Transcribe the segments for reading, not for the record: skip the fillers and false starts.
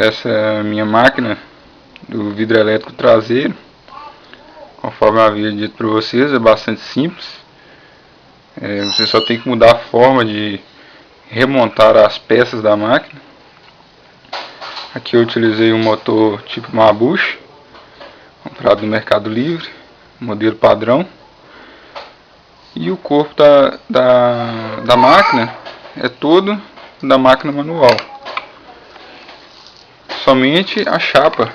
Essa é a minha máquina do vidro elétrico traseiro. Conforme eu havia dito para vocês, é bastante simples. Você só tem que mudar a forma de remontar as peças da máquina. Aqui eu utilizei um motor tipo Mabush, comprado no Mercado Livre, modelo padrão. E o corpo da máquina é todo da máquina manual. Somente a chapa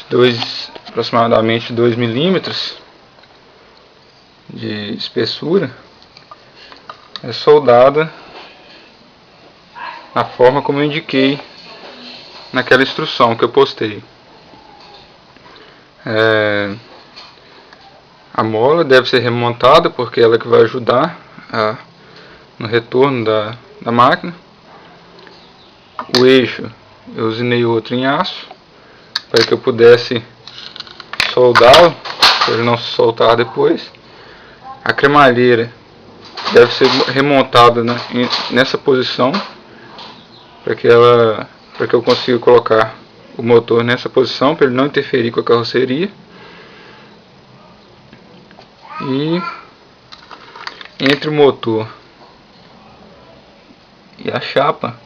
de aproximadamente 2 milímetros de espessura é soldada na forma como eu indiquei naquela instrução que eu postei. A mola deve ser remontada porque ela que vai ajudar no retorno da máquina. O eixo eu usinei outro em aço para que eu pudesse soldá-lo, para ele não se soltar depois. A cremalheira deve ser remontada nessa posição para que eu consiga colocar o motor nessa posição para ele não interferir com a carroceria. E entre o motor e a chapa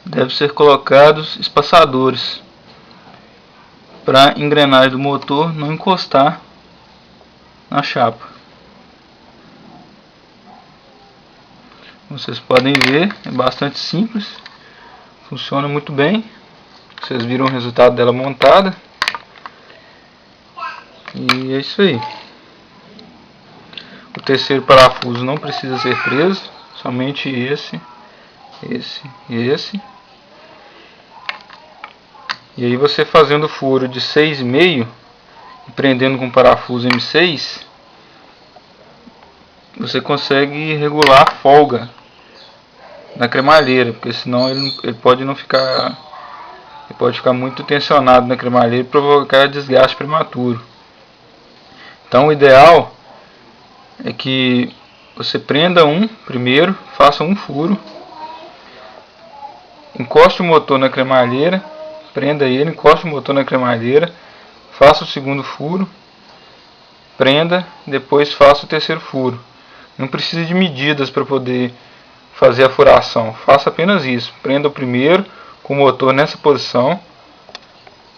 deve ser colocados espaçadores para a engrenagem do motor não encostar na chapa. Vocês podem ver, é bastante simples, funciona muito bem. Vocês viram o resultado dela montada. E é isso aí. O terceiro parafuso não precisa ser preso, somente esse e esse. E aí você fazendo o furo de 6,5 e prendendo com parafuso M6, você consegue regular a folga na cremalheira, porque senão ele pode não ficar, ele pode ficar muito tensionado na cremalheira e provocar desgaste prematuro. Então o ideal é que você prenda primeiro, faça um furo, encoste o motor na cremalheira, prenda ele, encoste o motor na cremalheira, faça o segundo furo, prenda, depois faça o terceiro furo. Não precisa de medidas para poder fazer a furação, faça apenas isso. Prenda o primeiro com o motor nessa posição,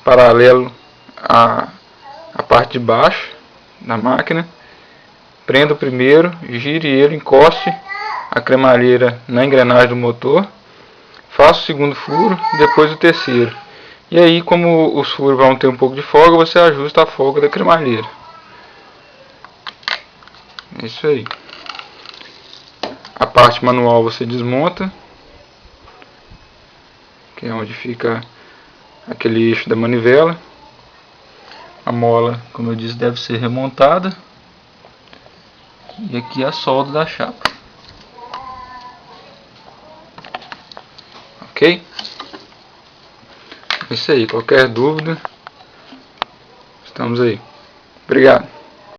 paralelo à parte de baixo da máquina. Prenda o primeiro, gire ele, encoste a cremalheira na engrenagem do motor, faça o segundo furo, depois o terceiro. E aí, como os furos vão ter um pouco de folga, você ajusta a folga da cremalheira. É isso aí. A parte manual você desmonta, que é onde fica aquele eixo da manivela. A mola, como eu disse, deve ser remontada. E aqui a solda da chapa. Ok? É isso aí. Qualquer dúvida, estamos aí. Obrigado.